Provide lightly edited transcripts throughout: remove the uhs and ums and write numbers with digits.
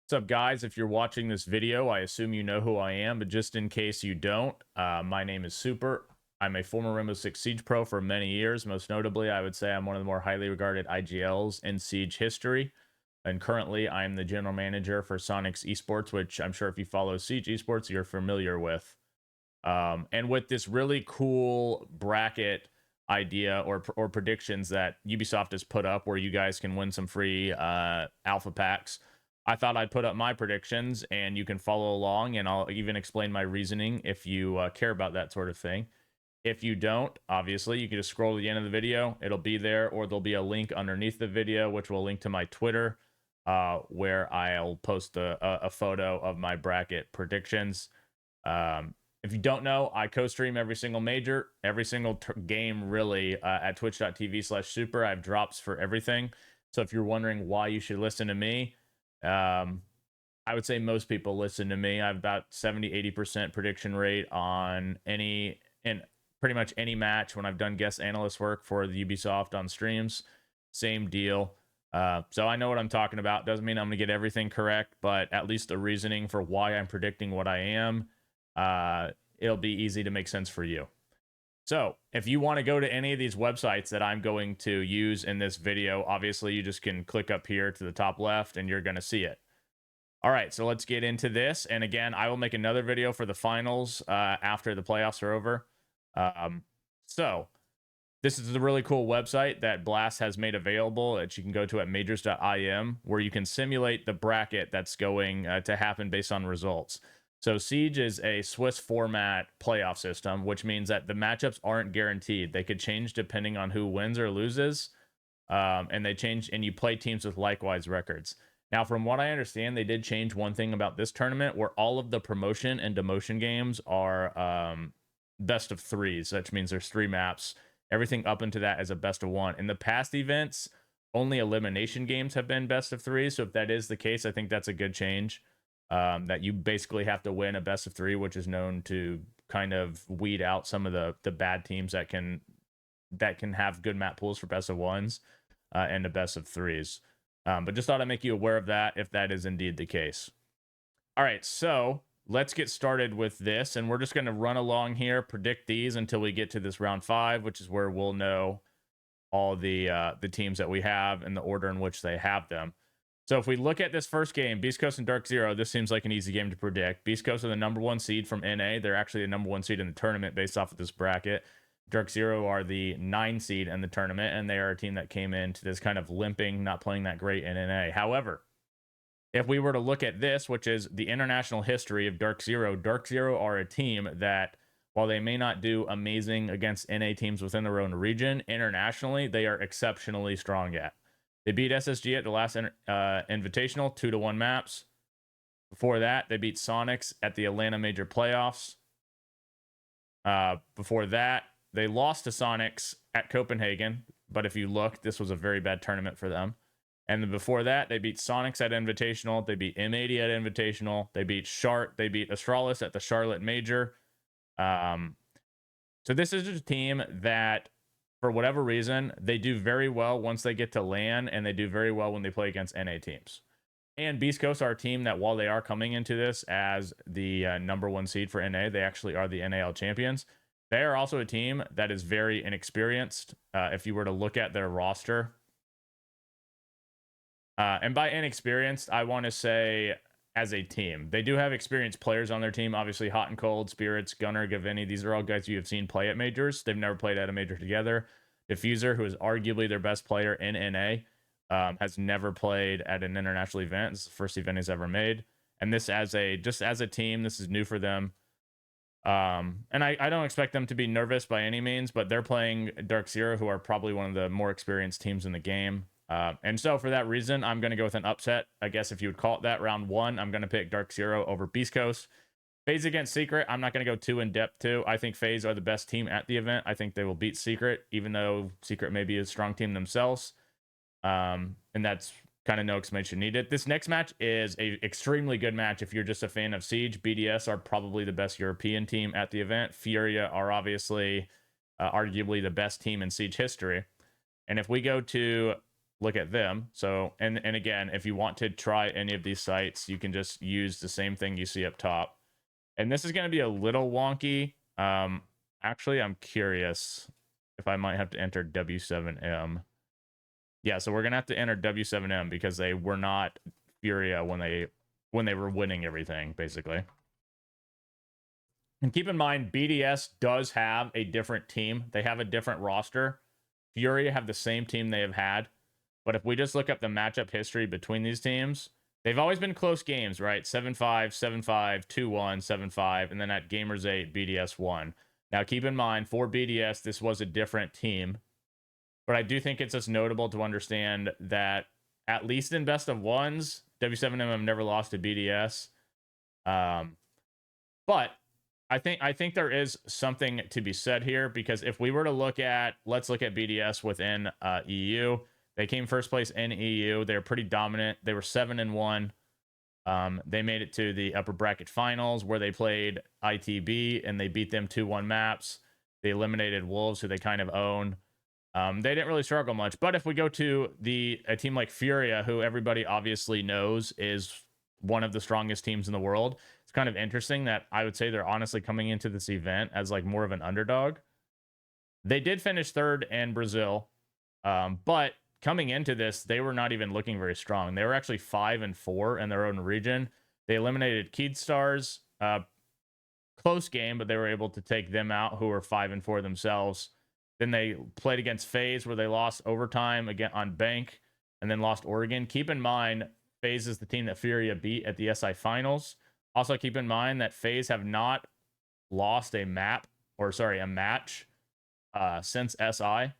What's up, guys? If you're watching this video, I assume you know who I am, but just in case you don't, my name is SUPR. I'm a former Rainbow Six Siege pro for many years. Most notably, I would say I'm one of the more highly regarded IGLs in Siege history. And currently, I'm the general manager for Sonic's Esports, which I'm sure if you follow Siege Esports, you're familiar with. And with this really cool bracket idea or predictions that Ubisoft has put up where you guys can win some free alpha packs, I thought I'd put up my predictions and you can follow along, and I'll even explain my reasoning if you care about that sort of thing. If you don't, obviously, you can just scroll to the end of the video. It'll be there, or there'll be a link underneath the video, which will link to my Twitter, where I'll post a photo of my bracket predictions. If you don't know, I co-stream every single major, every single game, really, at twitch.tv/super. I have drops for everything. So if you're wondering why you should listen to me, I would say most people listen to me. I have about 70-80% prediction rate on any and pretty much any match when I've done guest analyst work for the Ubisoft on streams. Same deal. So I know what I'm talking about. Doesn't mean I'm going to get everything correct, but at least the reasoning for why I'm predicting what I am, it'll be easy to make sense for you. So if you want to go to any of these websites that I'm going to use in this video, obviously you just can click up here to the top left and you're going to see it. All right, so let's get into this. And again, I will make another video for the finals after the playoffs are over. So this is a really cool website that Blast has made available that you can go to at majors.im, where you can simulate the bracket that's going to happen based on results. So Siege is a Swiss format playoff system, which means that the matchups aren't guaranteed. They could change depending on who wins or loses, and they change, and you play teams with likewise records. Now, from what I understand, they did change one thing about this tournament, where all of the promotion and demotion games are best of threes, which means there's 3 maps. Everything up into that is a best of 1. In the past events, only elimination games have been best of 3. So if that is the case, I think that's a good change. That you basically have to win a best of 3, which is known to kind of weed out some of the bad teams that can have good map pools for best of 1s and the best of 3s. But just thought I'd make you aware of that if that is indeed the case. All right, so let's get started with this, and we're just going to run along here, predict these until we get to this round 5, which is where we'll know all the teams that we have and the order in which they have them. So if we look at this first game, Beast Coast and Dark Zero, this seems like an easy game to predict. Beast Coast are the #1 seed from NA. They're actually the #1 seed in the tournament based off of this bracket. Dark Zero are the 9 seed in the tournament, and they are a team that came into this kind of limping, not playing that great in NA. However, if we were to look at this, which is the international history of Dark Zero are a team that, while they may not do amazing against NA teams within their own region, internationally, they are exceptionally strong at. They beat SSG at the last Invitational, 2-1 maps. Before that, they beat Sonics at the Atlanta Major Playoffs. Before that, they lost to Sonics at Copenhagen. But if you look, this was a very bad tournament for them. And then before that, they beat Sonics at Invitational. They beat M80 at Invitational. They beat Shart. They beat Astralis at the Charlotte Major. So this is just a team that, for whatever reason, they do very well once they get to LAN, and they do very well when they play against NA teams. And Beast Coast are a team that, while they are coming into this as the #1 seed for NA, they actually are the NAL champions. They are also a team that is very inexperienced. If you were to look at their roster, and by inexperienced, I want to say as a team. They do have experienced players on their team. Obviously, Hot and Cold, Spirits, Gunner, Gavini. These are all guys you have seen play at majors. They've never played at a major together. Diffuser, who is arguably their best player in NA, has never played at an international event. This is the first event he's ever made. And this, as a team, this is new for them. And I don't expect them to be nervous by any means, but they're playing Dark Zero, who are probably one of the more experienced teams in the game. And so for that reason, I'm going to go with an upset, I guess, if you would call it that. Round 1, I'm going to pick Dark Zero over Beast Coast. FaZe against Secret, I'm not going to go too in-depth to. I think FaZe are the best team at the event. I think they will beat Secret, even though Secret may be a strong team themselves. And that's kind of no explanation needed. This next match is a extremely good match if you're just a fan of Siege. BDS are probably the best European team at the event. Furia are obviously arguably the best team in Siege history. And if we go to look at them. So, and again, if you want to try any of these sites, you can just use the same thing you see up top. And this is going to be a little wonky. Actually, I'm curious if I might have to enter W7M. Yeah, so we're going to have to enter W7M because they were not Furia when they were winning everything, basically. And keep in mind, BDS does have a different team. They have a different roster. Furia have the same team they have had. But if we just look up the matchup history between these teams, they've always been close games, right? 7-5, 7-5, 2-1, 7-5, and then at Gamers 8, BDS won. Now, keep in mind, for BDS, this was a different team. But I do think it's just notable to understand that, at least in best of ones, W7M have never lost to BDS. But I think there is something to be said here, because if we were to look at, let's look at BDS within EU. They came first place in EU. They were pretty dominant. They were 7-1. They made it to the upper bracket finals where they played ITB and they beat them 2-1 maps. They eliminated Wolves, who they kind of own. They didn't really struggle much. But if we go to a team like Furia, who everybody obviously knows is one of the strongest teams in the world, it's kind of interesting that I would say they're honestly coming into this event as like more of an underdog. They did finish third in Brazil, but coming into this, they were not even looking very strong. They were actually 5-4 in their own region. They eliminated Keydstars. Close game, but they were able to take them out, who were 5-4 themselves. Then they played against FaZe, where they lost overtime again on Bank, and then lost Oregon. Keep in mind, FaZe is the team that Furia beat at the SI Finals. Also, keep in mind that FaZe have not lost a match since SI.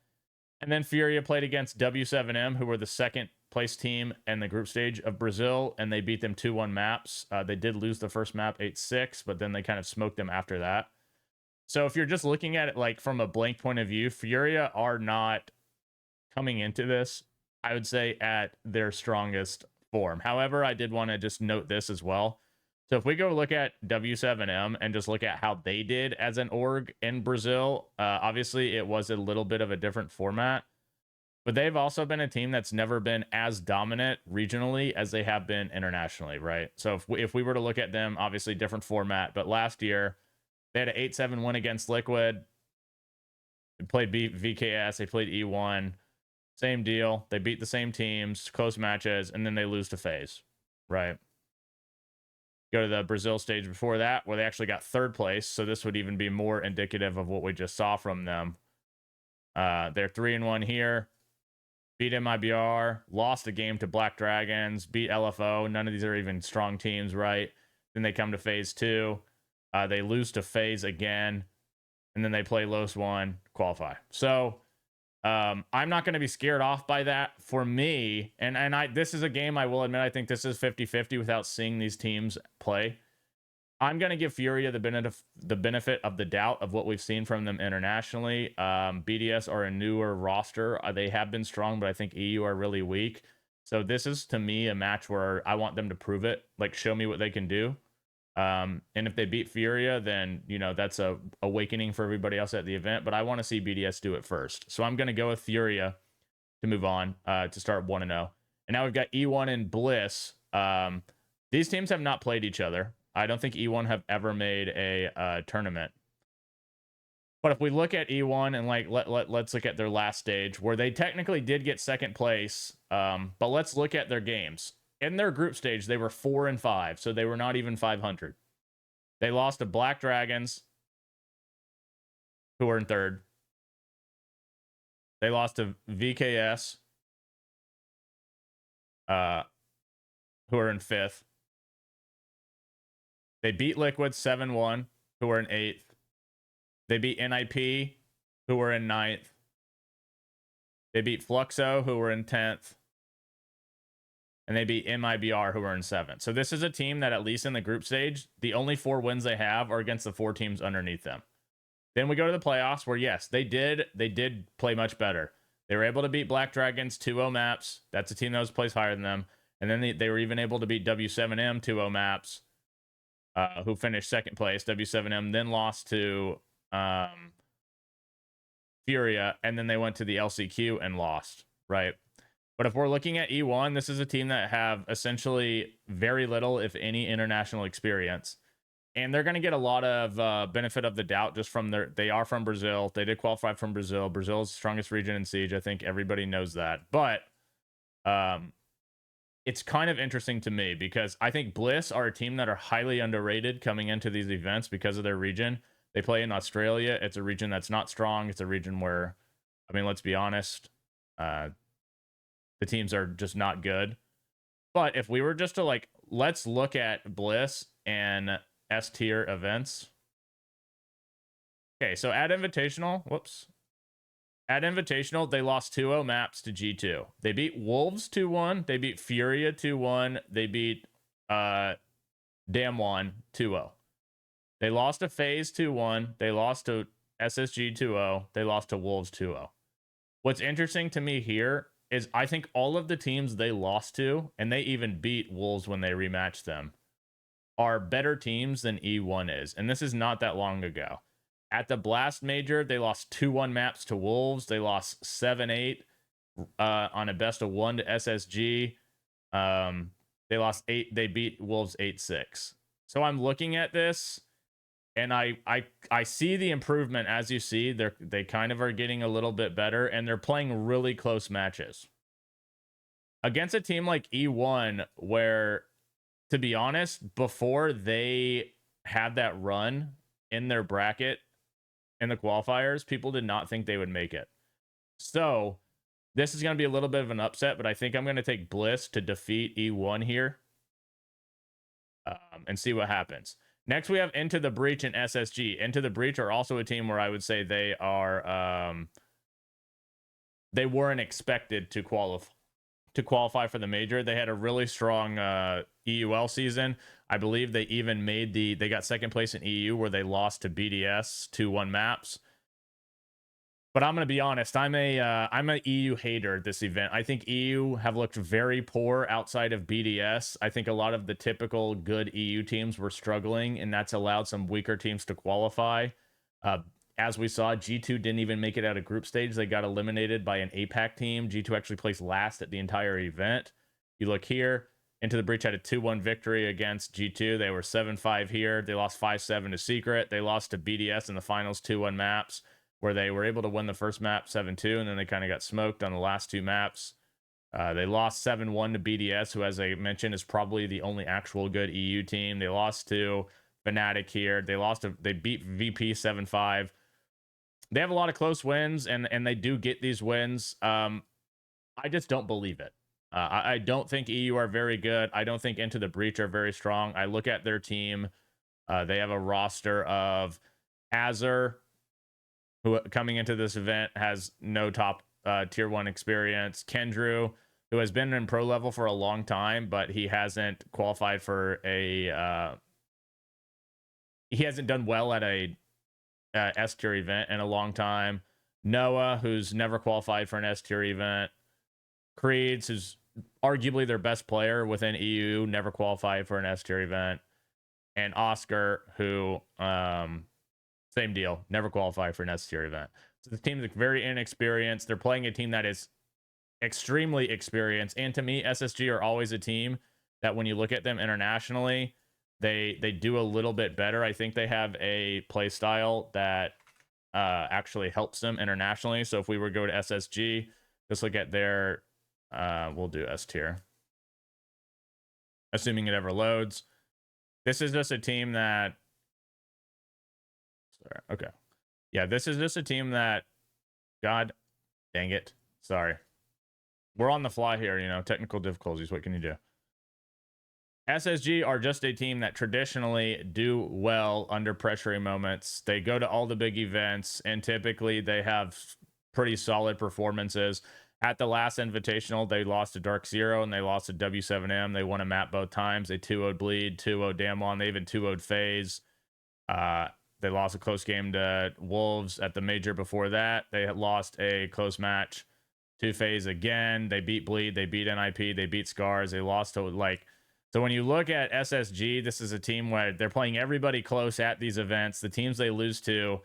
And then Furia played against W7M, who were the second place team in the group stage of Brazil, and they beat them 2-1 maps. They did lose the first map 8-6, but then they kind of smoked them after that. So if you're just looking at it like from a blank point of view, Furia are not coming into this, I would say, at their strongest form. However, I did want to just note this as well. So if we go look at W7M and just look at how they did as an org in Brazil, obviously it was a little bit of a different format, but they've also been a team that's never been as dominant regionally as they have been internationally, right? So if we were to look at them, obviously different format, but last year they had an 8-7 win against Liquid. They played VKS, they played E1. Same deal. They beat the same teams, close matches, and then they lose to FaZe, right? Go to the Brazil stage before that, where they actually got third place. So this would even be more indicative of what we just saw from them. They're 3-1 here. Beat MIBR, lost a game to Black Dragons, beat LFO. None of these are even strong teams, right? Then they come to phase 2. They lose to FaZe again, and then they play Los 1, qualify. So I'm not going to be scared off by that. For me, and this is a game, I will admit, I think this is 50-50 without seeing these teams play. I'm going to give Furia the benefit of the doubt of what we've seen from them internationally. BDS are a newer roster. They have been strong, but I think EU are really weak. So this is, to me, a match where I want them to prove it, like show me what they can do. And if they beat Furia, then, you know, that's a awakening for everybody else at the event. But I want to see BDS do it first. So I'm going to go with Furia to move on to start 1-0. And now we've got E1 and Bliss. These teams have not played each other. I don't think E1 have ever made a tournament. But if we look at E1 and like let's look at their last stage, where they technically did get second place. But let's look at their games. In their group stage, they were 4-5, so they were not even 500. They lost to Black Dragons, who were in third. They lost to VKS, who are in fifth. They beat Liquid 7-1, who were in eighth. They beat NIP, who were in ninth. They beat Fluxo, who were in 10th. And they beat MIBR, who were in 7th. So this is a team that, at least in the group stage, the only 4 wins they have are against the 4 teams underneath them. Then we go to the playoffs, where, yes, they did play much better. They were able to beat Black Dragons 2-0 maps. That's a team that was placed higher than them. And then they were even able to beat W7M 2-0 maps, who finished second place. W7M then lost to Furia, and then they went to the LCQ and lost, right? But if we're looking at E1, this is a team that have essentially very little, if any, international experience. And they're going to get a lot of benefit of the doubt just from they are from Brazil. They did qualify from Brazil. Brazil is the strongest region in Siege. I think everybody knows that. But it's kind of interesting to me because I think Bliss are a team that are highly underrated coming into these events because of their region. They play in Australia. It's a region that's not strong. It's a region where, I mean, let's be honest, the teams are just not good. But if we were just to let's look at Bliss and S tier events. Okay, so at Invitational, At Invitational, they lost 2-0 maps to G2. They beat Wolves 2-1. They beat Furia 2-1. They beat Damwon 2-0. They lost to FaZe 2-1. They lost to SSG 2-0. They lost to Wolves 2-0. What's interesting to me here is I think all of the teams they lost to, and they even beat Wolves when they rematched them, are better teams than E1 is. And this is not that long ago. At the Blast Major, they lost 2-1 maps to Wolves. They lost 7-8 on a best of 1 to SSG. They lost 8. They beat Wolves 8-6. So I'm looking at this, and I see the improvement. As you see, they kind of are getting a little bit better, and they're playing really close matches against a team like E1, where, to be honest, before they had that run in their bracket in the qualifiers, people did not think they would make it. So this is going to be a little bit of an upset, but I think I'm going to take Bliss to defeat E1 here and see what happens. Next, we have Into the Breach and SSG. Into the Breach are also a team where I would say they weren't expected to qualify for the major. They had a really strong EUL season. I believe they even they got second place in EU, where they lost to BDS 2-1 maps. But I'm going to be honest, I'm an EU hater at this event. I think EU have looked very poor outside of BDS. I think a lot of the typical good EU teams were struggling, and that's allowed some weaker teams to qualify. As we saw, G2 didn't even make it out of group stage. They got eliminated by an APAC team. G2 actually placed last at the entire event. You look here, Into the Breach had a 2-1 victory against G2. They were 7-5 here. They lost 5-7 to Secret. They lost to BDS in the finals 2-1 maps, where they were able to win the first map 7-2, and then they kind of got smoked on the last two maps. They lost 7-1 to BDS, who, as I mentioned, is probably the only actual good EU team. They lost to Fnatic here. They beat VP 7-5. They have a lot of close wins, and they do get these wins. I just don't believe it. I don't think EU are very good. I don't think Into the Breach are very strong. I look at their team. They have a roster of Azure, who coming into this event has no top tier 1 experience. Kendrew, who has been in pro level for a long time, but he hasn't qualified for he hasn't done well at a S tier event in a long time. Noah, who's never qualified for an S tier event. Creeds, who's arguably their best player within EU, never qualified for an S tier event. And Oscar, who same deal, never qualified for an S tier event. So the team's very inexperienced. They're playing a team that is extremely experienced. And to me, SSG are always a team that, when you look at them internationally, they do a little bit better. I think they have a play style that actually helps them internationally. So if we were to go to SSG, just look at their we'll do S tier, assuming it ever loads. This is just a team that okay. Yeah, this is just a team that, God dang it. Sorry. We're on the fly here, technical difficulties. What can you do? SSG are just a team that traditionally do well under pressuring moments. They go to all the big events, and typically they have pretty solid performances. At the last Invitational, they lost to Dark Zero, and they lost to W7M. They won a map both times. They 2-0'd Bleed, 2-0'd Damwon. They even 2-0'd FaZe. They lost a close game to Wolves at the major before that. They had lost a close match to FaZe again. They beat Bleed. They beat NIP. They beat Scars. They lost to, so when you look at SSG, this is a team where they're playing everybody close at these events. The teams they lose to,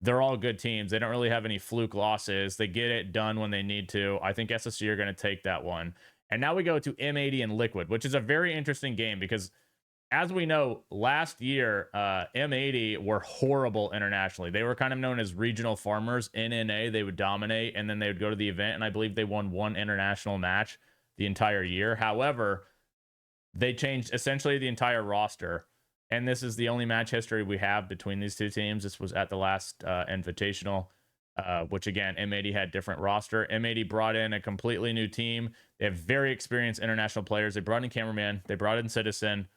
they're all good teams. They don't really have any fluke losses. They get it done when they need to. I think SSG are going to take that one. And now we go to M80 and Liquid, which is a very interesting game because, as we know, last year, M80 were horrible internationally. They were kind of known as regional farmers. NNA, they would dominate, and then they would go to the event, and I believe they won one international match the entire year. However, they changed essentially the entire roster, and this is the only match history we have between these two teams. This was at the last Invitational, which, again, M80 had different roster. M80 brought in a completely new team. They have very experienced international players. They brought in Cameraman. They brought in Citizen.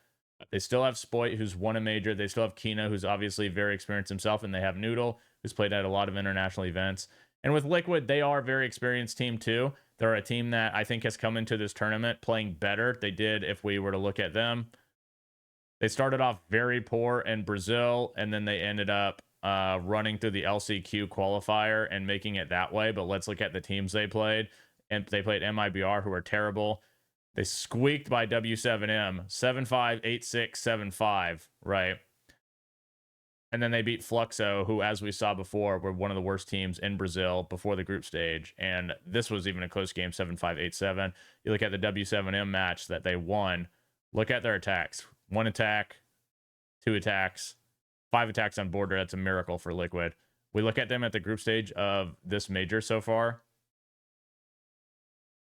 They still have Spoit, who's won a major. They still have Kina, who's obviously very experienced himself. And they have Noodle, who's played at a lot of international events. And with Liquid, they are a very experienced team, too. They're a team that I think has come into this tournament playing better. They did, if we were to look at them. They started off very poor in Brazil, and then they ended up running through the LCQ qualifier and making it that way. But let's look at the teams they played. And they played MIBR, who are terrible. They squeaked by W7M 7-5, 8-6, 7-5, right? And then they beat Fluxo, who, as we saw before, were one of the worst teams in Brazil before the group stage. And this was even a close game, 7-5, 8-7. You look at the W7M match that they won. Look at their attacks. 1 attack, 2 attacks, 5 attacks on border. That's a miracle for Liquid. We look at them at the group stage of this major so far.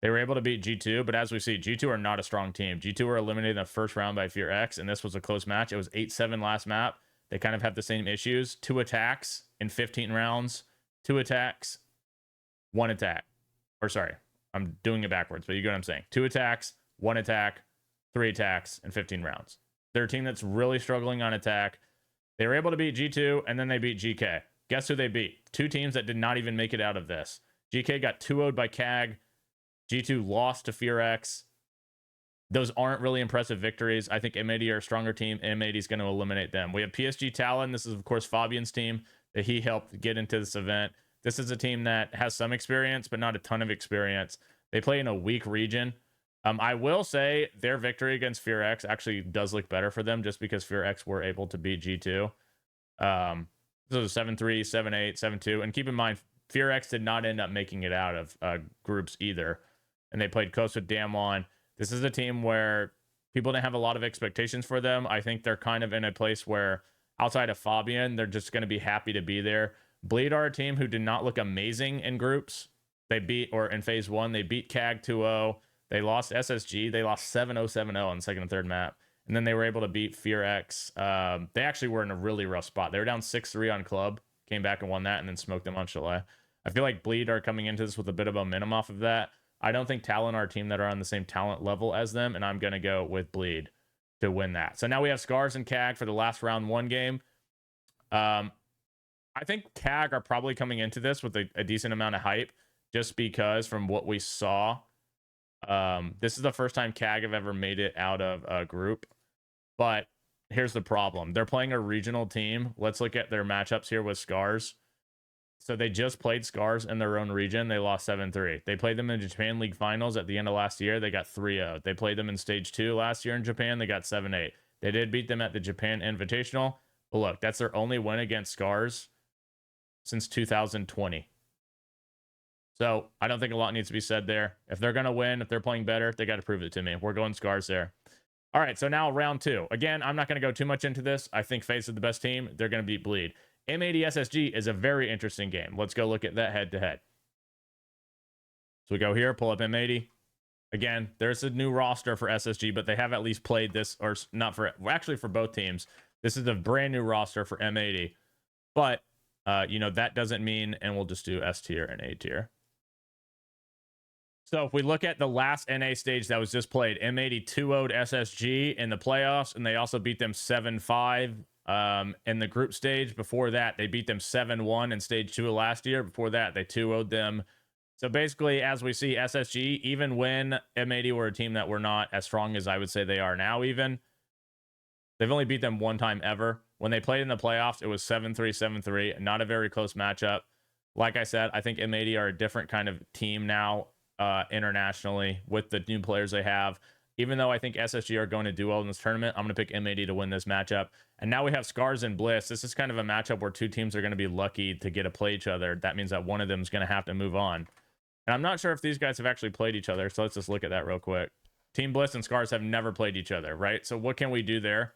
They were able to beat G2, but as we see, G2 are not a strong team. G2 were eliminated in the first round by Fear X, and this was a close match. It was 8-7 last map. They kind of have the same issues. 2 attacks in 15 rounds. 2 attacks, 1 attack. Or sorry, I'm doing it backwards, but you get what I'm saying. 2 attacks, 1 attack, 3 attacks in 15 rounds. They're a team that's really struggling on attack. They were able to beat G2, and then they beat GK. Guess who they beat? 2 teams that did not even make it out of this. GK got 2-0'd by CAG. G2 lost to Fear X. Those aren't really impressive victories. I think M80 are a stronger team. M80 is going to eliminate them. We have PSG Talon. This is, of course, Fabian's team that he helped get into this event. This is a team that has some experience, but not a ton of experience. They play in a weak region. I will say their victory against Fear X actually does look better for them just because Fear X were able to beat G2. This was 7-3, 7-8, 7-2. And keep in mind, Fear X did not end up making it out of groups either. And they played close with Damwon. This is a team where people didn't have a lot of expectations for them. I think they're kind of in a place where, outside of Fabian, they're just going to be happy to be there. Bleed are a team who did not look amazing in groups. They beat, or in phase 1, they beat CAG 2-0. They lost SSG. They lost 7-0, 7-0 on the second and third map. And then they were able to beat Fear X. They actually were in a really rough spot. They were down 6-3 on club, came back and won that, and then smoked them on Chalet. I feel like Bleed are coming into this with a bit of a momentum off of that. I don't think Talon are a team that are on the same talent level as them, and I'm going to go with Bleed to win that. So now we have Scars and CAG for the last round 1 game. I think CAG are probably coming into this with a decent amount of hype, just because from what we saw, this is the first time CAG have ever made it out of a group. But here's the problem. They're playing a regional team. Let's look at their matchups here with Scars. So they just played Scars in their own region. They lost 7-3. They played them in the Japan League Finals at the end of last year. They got 3-0. They played them in Stage 2 last year in Japan. They got 7-8. They did beat them at the Japan Invitational. But look, that's their only win against Scars since 2020. So I don't think a lot needs to be said there. If they're going to win, if they're playing better, they got to prove it to me. We're going Scars there. All right, so now round 2. Again, I'm not going to go too much into this. I think FaZe is the best team. They're going to beat Bleed. M80 SSG is a very interesting game. Let's go look at that head-to-head. So we go here, pull up M80. Again, there's a new roster for SSG, but they have at least played this, or not for, actually for both teams. This is a brand new roster for M80. But, that doesn't mean, and we'll just do S tier and A tier. So if we look at the last NA stage that was just played, M80 2-0'd SSG in the playoffs, and they also beat them 7-5 in the group stage. Before that, they beat them 7-1 in stage 2 of last year. Before that, they 2-0'd them. So basically, as we see, SSG, even when M80 were a team that were not as strong as I would say they are now even, they've only beat them 1 time ever. When they played in the playoffs, it was 7-3, 7-3. Not a very close matchup. Like I said, I think M80 are a different kind of team now internationally with the new players they have. Even though I think SSG are going to do well in this tournament, I'm going to pick M80 to win this matchup. And now we have Scars and Bliss. This is kind of a matchup where two teams are going to be lucky to get to play each other. That means that one of them is going to have to move on. And I'm not sure if these guys have actually played each other, so let's just look at that real quick. Team Bliss and Scars have never played each other, right? So what can we do there?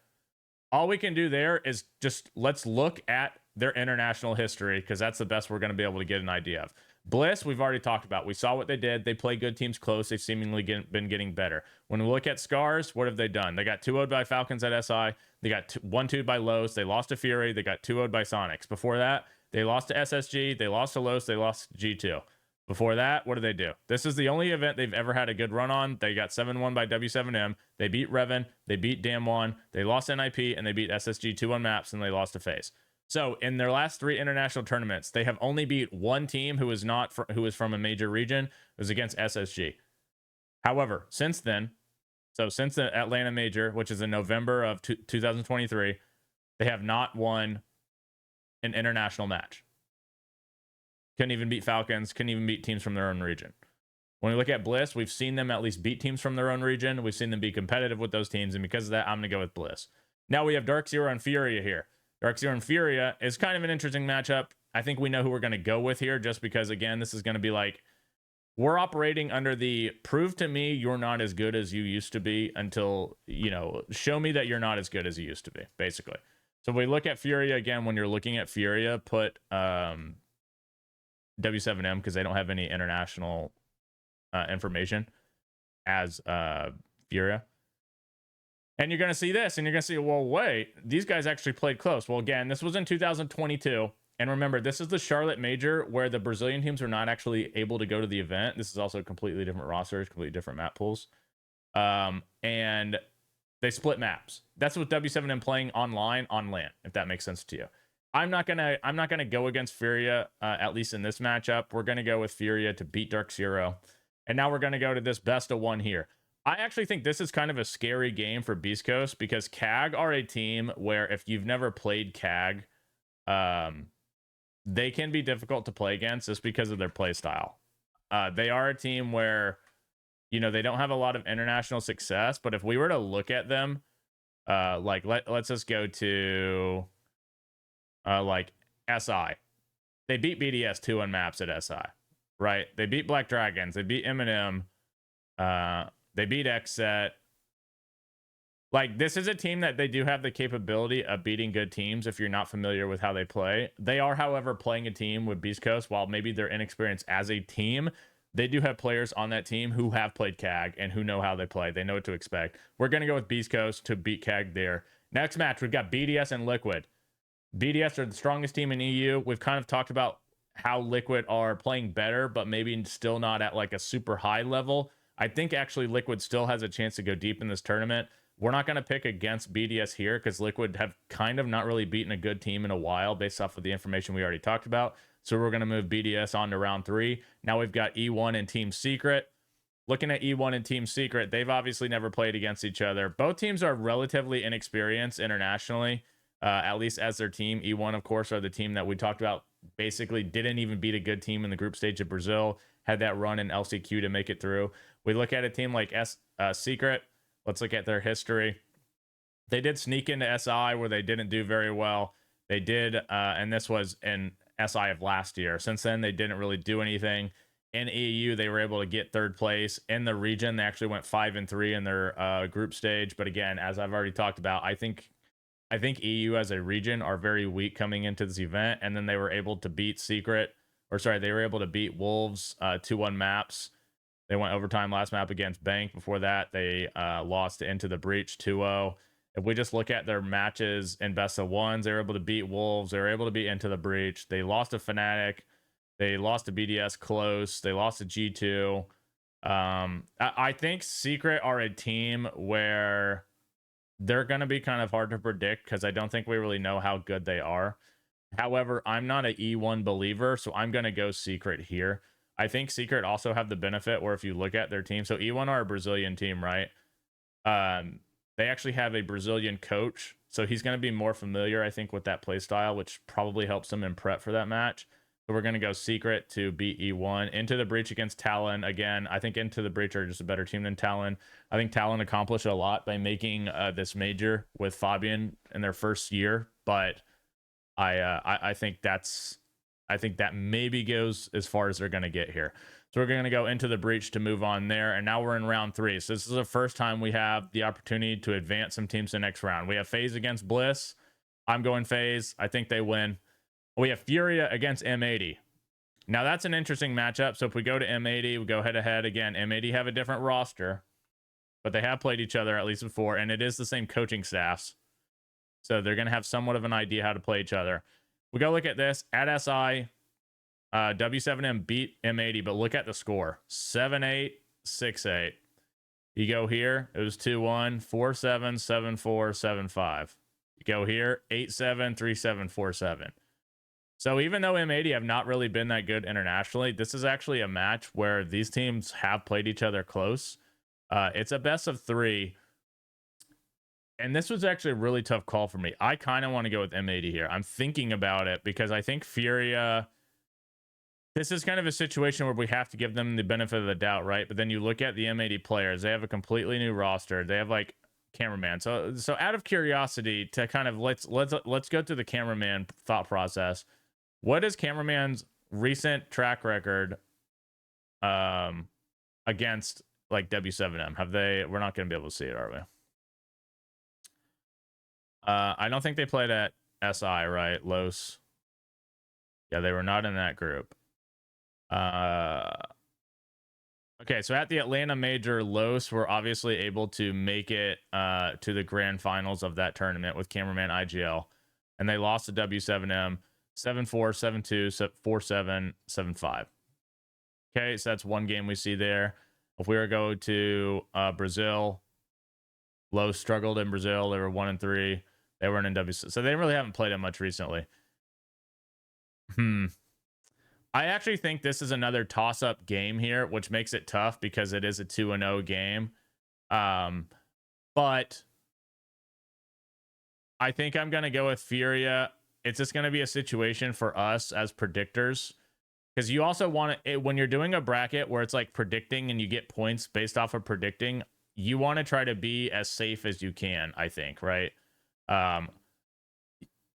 All we can do there is just let's look at their international history, because that's the best we're going to be able to get an idea of. Bliss, we've already talked about. We saw what they did. They play good teams close. They've seemingly been getting better. When we look at Scars, what have they done? They got 2-0'd by Falcons at SI. They got 1-2'd by Los. They lost to Fury. They got 2-0'd by Sonics. Before that, they lost to SSG. They lost to Los. They lost to G2. Before that, what did they do? This is the only event they've ever had a good run on. They got 7-1 by W7M. They beat Revan. They beat Damwon. They lost NIP, and they beat SSG 2-1 maps, and they lost to FaZe. So in their last 3 international tournaments, they have only beat one team who is from a major region. It was against SSG. However, since then, so since the Atlanta Major, which is in November of 2023, they have not won an international match. Couldn't even beat Falcons. Couldn't even beat teams from their own region. When we look at Bliss, we've seen them at least beat teams from their own region. We've seen them be competitive with those teams, and because of that, I'm going to go with Bliss. Now we have Dark Zero and Furia here. Dark Zero and Furia is kind of an interesting matchup. I think we know who we're going to go with here, just because, again, this is going to be like, we're operating under the prove to me you're not as good as you used to be until, show me that you're not as good as you used to be, basically. So we look at Furia again. When you're looking at Furia, put W7M, because they don't have any international information as Furia. And you're going to see this, and you're going to see, well, wait, these guys actually played close. Well, again, this was in 2022. And remember, this is the Charlotte Major, where the Brazilian teams are not actually able to go to the event. This is also a completely different roster, completely different map pools. And they split maps. That's with W7M playing online on LAN, if that makes sense to you. I'm not gonna go against Furia, at least in this matchup. We're gonna go with Furia to beat Dark Zero. And now we're gonna go to this best of one here. I actually think this is kind of a scary game for Beast Coast, because CAG are a team where, if you've never played CAG, they can be difficult to play against just because of their play style. They are a team where, they don't have a lot of international success, but if we were to look at them, let's just go to SI. They beat BDS 2-1 maps at SI, right? They beat Black Dragons. They beat Eminem. They beat Xset. This is a team that they do have the capability of beating good teams if you're not familiar with how they play. They are, however, playing a team with Beast Coast. While maybe they're inexperienced as a team, they do have players on that team who have played CAG and who know how they play. They know what to expect. We're going to go with Beast Coast to beat CAG there. Next match, we've got BDS and Liquid. BDS are the strongest team in EU. We've kind of talked about how Liquid are playing better, but maybe still not at a super high level. I think actually Liquid still has a chance to go deep in this tournament. We're not going to pick against BDS here, because Liquid have kind of not really beaten a good team in a while based off of the information we already talked about. So we're going to move BDS on to round 3. Now we've got E1 and Team Secret. Looking at E1 and Team Secret, they've obviously never played against each other. Both teams are relatively inexperienced internationally, at least as their team. E1, of course, are the team that we talked about, basically didn't even beat a good team in the group stage of Brazil, had that run in LCQ to make it through. We look at a team like Secret. Let's look at their history. They did sneak into SI, where they didn't do very well. They did, and this was in SI of last year. Since then, they didn't really do anything. In EU, they were able to get 3rd place. In the region, they actually went 5-3 in their group stage. But again, as I've already talked about, I think EU as a region are very weak coming into this event. And then they were able to beat they were able to beat Wolves 2-1 maps. They went overtime last map against Bank. Before that, they lost to Into the Breach 2-0. If we just look at their matches in best of ones, they were able to beat Wolves. They were able to beat Into the Breach. They lost to Fnatic. They lost to BDS close. They lost to G2. I think Secret are a team where they're going to be kind of hard to predict, because I don't think we really know how good they are. However, I'm not an E1 believer, so I'm going to go Secret here. I think Secret also have the benefit where, if you look at their team, so E1 are a Brazilian team, right? They actually have a Brazilian coach, so he's going to be more familiar, I think, with that play style, which probably helps them in prep for that match. So we're going to go Secret to beat E1. Into the Breach against Talon. Again, I think Into the Breach are just a better team than Talon. I think Talon accomplished a lot by making this major with Fabian in their first year, but I think that maybe goes as far as they're going to get here. So we're going to go Into the Breach to move on there, and now we're in round 3. So this is the first time we have the opportunity to advance some teams to the next round. We have FaZe against Bliss. I'm going FaZe. I think they win. We have Furia against M80. Now that's an interesting matchup. So if we go to M80, we go head to head again. M80 have a different roster, but they have played each other at least before, and it is the same coaching staffs. So they're going to have somewhat of an idea how to play each other. We go look at this. At SI, W7M beat M80, but look at the score. 7-8, 6-8. You go here, it was 2-1, 4-7, 7-4, 7-5. You go here, 8-7, 3-7, 4-7. So even though M80 have not really been that good internationally, this is actually a match where these teams have played each other close. It's a best of 3. And this was actually a really tough call for me. I kind of want to go with M80 here. I'm thinking about it because I think Furia, this is kind of a situation where we have to give them the benefit of the doubt, right? But then you look at the M80 players, they have a completely new roster. They have like cameraman. So out of curiosity to kind of let's go through the cameraman thought process. What is cameraman's recent track record against like W7M? We're not going to be able to see it, are we? I don't think they played at SI, right? Los. Yeah, they were not in that group. Okay, so at the Atlanta Major, Los were obviously able to make it to the grand finals of that tournament with cameraman IGL, and they lost to W7M 7-4, 7-2, 4-7, 7-5. Okay, so that's one game we see there. If we were to go to Brazil, Los struggled in Brazil. They were 1-3. They weren't in W, so they really haven't played it much recently. I actually think this is another toss-up game here, which makes it tough because it is a 2-0 game. But I think I'm going to go with Furia. It's just going to be a situation for us as predictors, because you also want to, when you're doing a bracket where it's like predicting and you get points based off of predicting, you want to try to be as safe as you can, I think, right?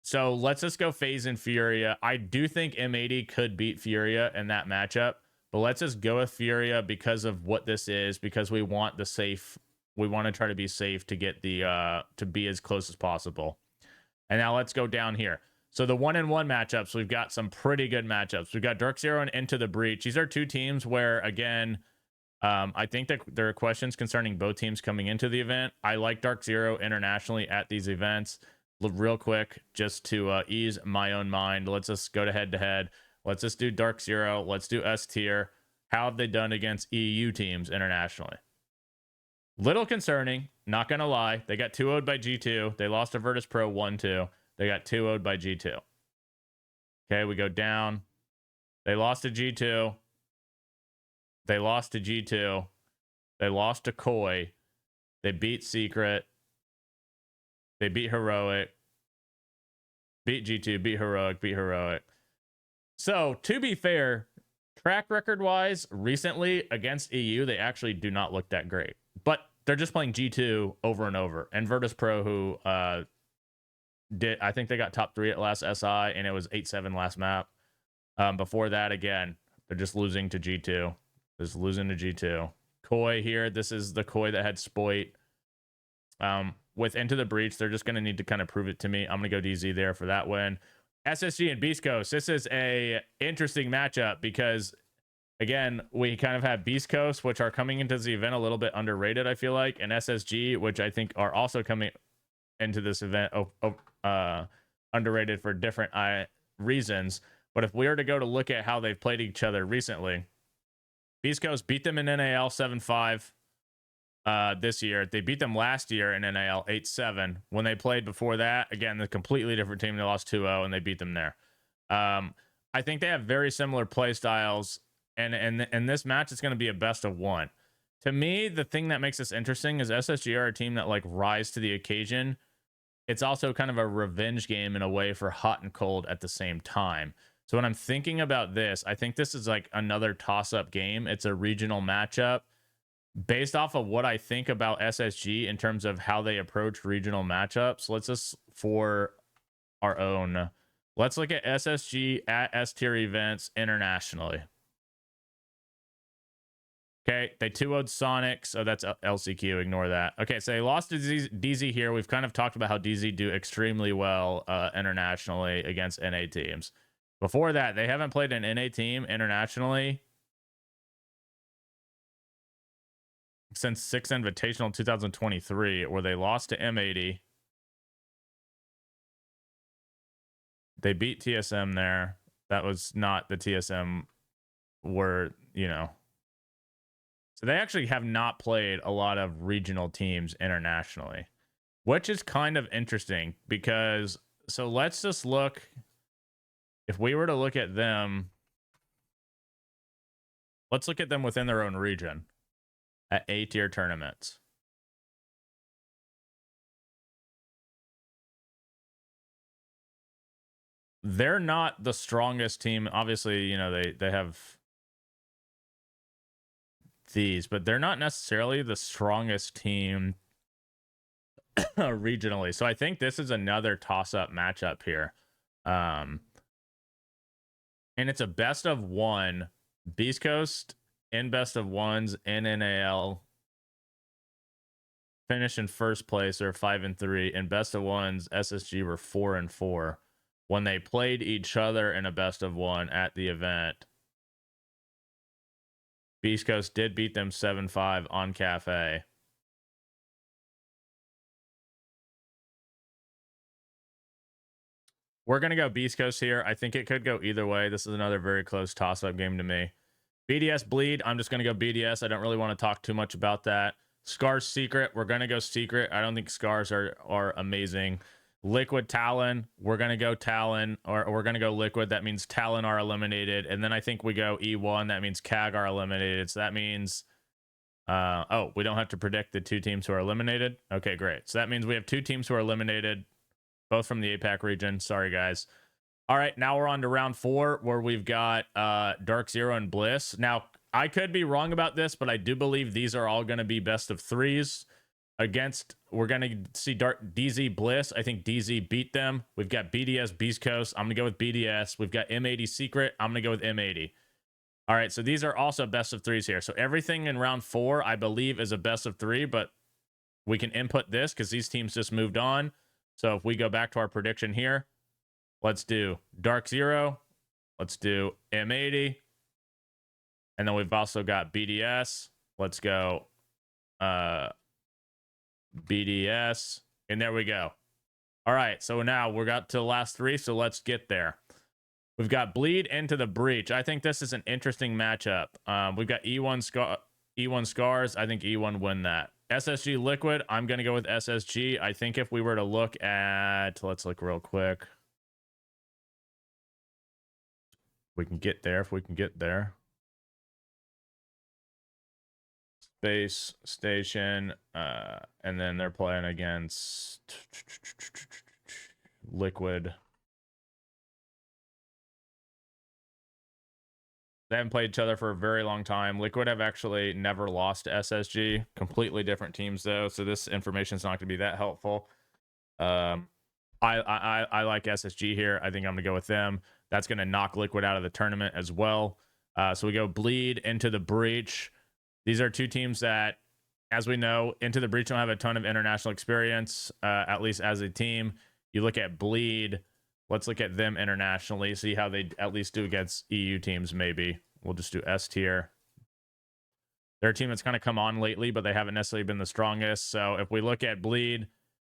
So let's just go FaZe and Furia. I do think M80 could beat Furia in that matchup, but let's just go with Furia because of what this is, because we want the safe. We want to try to be safe to get the to be as close as possible. And now let's go down here. So the 1-1 matchups, we've got some pretty good matchups. We've got Dark Zero and Into the Breach. These are two teams where, again, I think that there are questions concerning both teams coming into the event. I like Dark Zero internationally at these events. Real quick, just to ease my own mind, let's just go to head-to-head. Let's just do Dark Zero. Let's do S tier. How have they done against EU teams internationally? Little concerning, not going to lie. They got 2-0'd by G2. They lost to Virtus Pro 1-2. They got 2-0'd by G2. Okay, we go down. They lost to G2. They lost to G2. They lost to Koi. They beat Secret. They beat Heroic. Beat G2. Beat Heroic. Beat Heroic. So, to be fair, track record-wise, recently against EU, they actually do not look that great. But they're just playing G2 over and over. And Virtus Pro, who I think they got top 3 at last SI, and it was 8-7 last map. Before that, again, they're just losing to G2. Just losing to G2. Koi here, this is the Koi that had Spoit. With Into the Breach, they're just going to need to kind of prove it to me. I'm going to go DZ there for that win. SSG and Beast Coast. This is a interesting matchup because, again, we kind of have Beast Coast, which are coming into the event a little bit underrated, I feel like, and SSG, which I think are also coming into this event underrated for different reasons. But if we were to go to look at how they've played each other recently, Beast Coast beat them in NAL 7-5 this year. They beat them last year in NAL 8-7. When they played before that, again, the completely different team. They lost 2-0 and they beat them there. I think they have very similar play styles, and this match is going to be a best of 1. To me, the thing that makes this interesting is SSG are a team that like rise to the occasion. It's also kind of a revenge game in a way for hot and cold at the same time. So when I'm thinking about this, I think this is like another toss-up game. It's a regional matchup based off of what I think about SSG in terms of how they approach regional matchups. Let's just for our own. Let's look at SSG at S tier events internationally. Okay, they 2-0'd Sonic, so that's LCQ, ignore that. Okay, so they lost to DZ here. We've kind of talked about how DZ do extremely well internationally against NA teams. Before that, they haven't played an NA team internationally since 6th Invitational 2023, where they lost to M80. They beat TSM there. That was not the TSM where, you know. So they actually have not played a lot of regional teams internationally, which is kind of interesting because, so let's just look. If we were to look at them, let's look at them within their own region at A-tier tournaments. They're not the strongest team. Obviously, you know, they have these, but they're not necessarily the strongest team regionally. So I think this is another toss-up matchup here. And it's a best of one. Beast Coast in best of ones in NAL finish in first place or 5-3. In best of ones, SSG were 4-4 when they played each other in a best of one at the event. Beast Coast did beat them 7-5 on Cafe. We're going to go Beast Coast here. I think it could go either way. This is another very close toss-up game to me. BDS Bleed, I'm just going to go BDS. I don't really want to talk too much about that. Scars Secret, we're going to go Secret. I don't think Scars are amazing. Liquid Talon, we're going to go Talon, or we're going to go Liquid. That means Talon are eliminated. And then I think we go E1. That means CAG are eliminated. So that means, oh, we don't have to predict the two teams who are eliminated. Okay, great. So that means we have two teams who are eliminated, both from the APAC region. Sorry, guys. All right, now we're on to round 4, where we've got Dark Zero and Bliss. Now, I could be wrong about this, but I do believe these are all going to be best of 3s. Against, we're going to see DZ Bliss. I think DZ beat them. We've got BDS Beast Coast. I'm going to go with BDS. We've got M80 Secret. I'm going to go with M80. All right, so these are also best of 3s here. So everything in round 4, I believe, is a best of 3, but we can input this because these teams just moved on. So if we go back to our prediction here, let's do Dark Zero. Let's do M80. And then we've also got BDS. Let's go BDS. And there we go. All right. So now we're got to the last 3. So let's get there. We've got Bleed into the Breach. I think this is an interesting matchup. We've got E1 Scars. I think E1 win that. SSG Liquid. I'm going to go with SSG. I think if we were to look at, let's look real quick. We can get there if we can get there. Space Station, and then they're playing against Liquid. They haven't played each other for a very long time. Liquid have actually never lost to SSG. Completely different teams though, so this information is not going to be that helpful. I like SSG here. I think I'm going to go with them. That's going to knock Liquid out of the tournament as well. So we go Bleed into the Breach. These are two teams that, as we know, Into the Breach don't have a ton of international experience, at least as a team. You look at Bleed. Let's look at them internationally, see how they at least do against EU teams, maybe. We'll just do S tier. They're a team that's kind of come on lately, but they haven't necessarily been the strongest. So if we look at Bleed,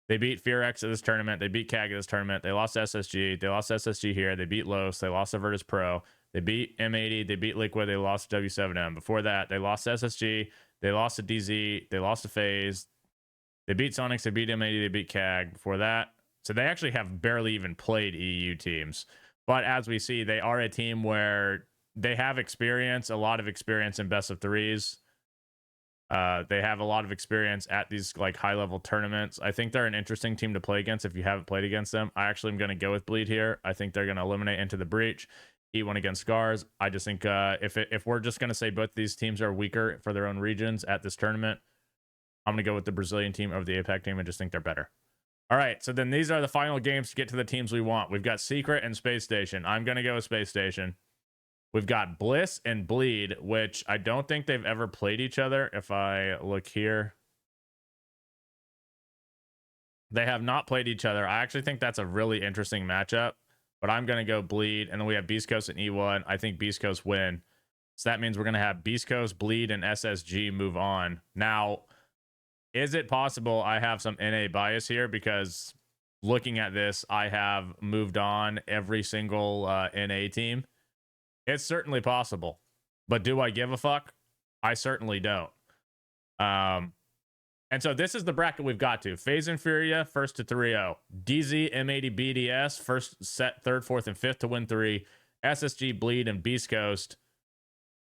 they beat FearX at this tournament. They beat CAG at this tournament. They lost SSG. They lost SSG here. They beat Los. They lost to Virtus Pro. They beat M80. They beat Liquid. They lost to W7M. Before that, they lost to SSG. They lost to DZ. They lost to FaZe. They beat Sonics. They beat M80. They beat CAG. Before that, so they actually have barely even played EU teams. But as we see, they are a team where they have experience, a lot of experience in best of 3s. They have a lot of experience at these like high-level tournaments. I think they're an interesting team to play against if you haven't played against them. I actually am going to go with Bleed here. I think they're going to eliminate Into the Breach. E1 against Scars. I just think if we're just going to say both these teams are weaker for their own regions at this tournament, I'm going to go with the Brazilian team over the APAC team. I just think they're better. All right, so then these are the final games to get to the teams we want. We've got Secret and Space Station. I'm going to go with Space Station. We've got Bliss and Bleed, which I don't think they've ever played each other. If I look here, they have not played each other. I actually think that's a really interesting matchup, but I'm going to go Bleed. And then we have Beast Coast and E1. I think Beast Coast win. So that means we're going to have Beast Coast, Bleed, and SSG move on. Now, is it possible I have some NA bias here? Because looking at this, I have moved on every single NA team. It's certainly possible. But do I give a fuck? I certainly don't. And so this is the bracket we've got to. FaZe and Furia, first to 3-0. DZ, M80, BDS, first set, third, fourth, and fifth to win 3. SSG, Bleed, and Beast Coast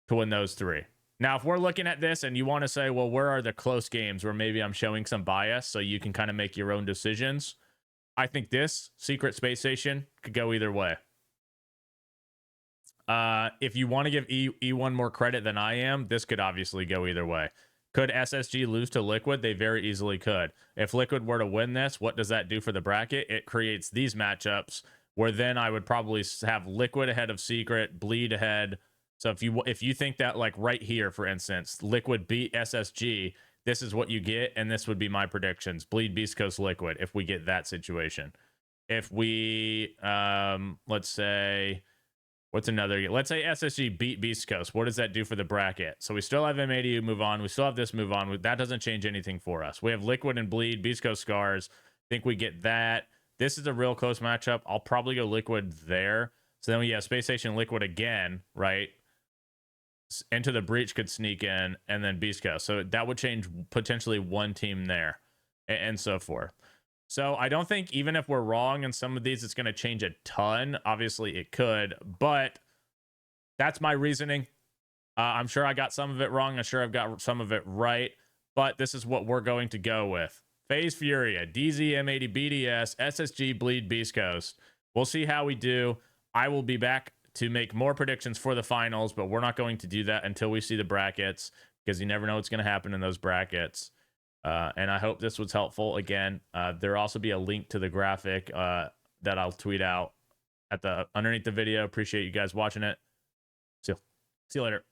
to win those 3. Now, if we're looking at this and you want to say, well, where are the close games where maybe I'm showing some bias so you can kind of make your own decisions, I think this Secret Space Station could go either way. If you want to give E1 more credit than I am, this could obviously go either way. Could SSG lose to Liquid? They very easily could. If Liquid were to win this, what does that do for the bracket? It creates these matchups where then I would probably have Liquid ahead of Secret, Bleed ahead. So if you think that, like right here, for instance, Liquid beat SSG, this is what you get, and this would be my predictions. Bleed, Beast Coast, Liquid, if we get that situation. If we, let's say... What's another? Let's say SSG beat Beast Coast. What does that do for the bracket? So we still have M80 move on. We still have this move on. That doesn't change anything for us. We have Liquid and Bleed, Beast Coast Scars. Think we get that. This is a real close matchup. I'll probably go Liquid there. So then we have Space Station Liquid again, right? Into the Breach could sneak in, and then Beast Coast. So that would change potentially one team there, and so forth. So I don't think even if we're wrong in some of these, it's going to change a ton. Obviously, it could, but that's my reasoning. I'm sure I got some of it wrong. I'm sure I've got some of it right, but this is what we're going to go with. FaZe Furia, DZ, M80, BDS, SSG, Bleed, Beast Coast. We'll see how we do. I will be back to make more predictions for the finals, but we're not going to do that until we see the brackets, because you never know what's going to happen in those brackets. And I hope this was helpful. Again, there'll also be a link to the graphic that I'll tweet out at underneath the video. Appreciate you guys watching it. See you later.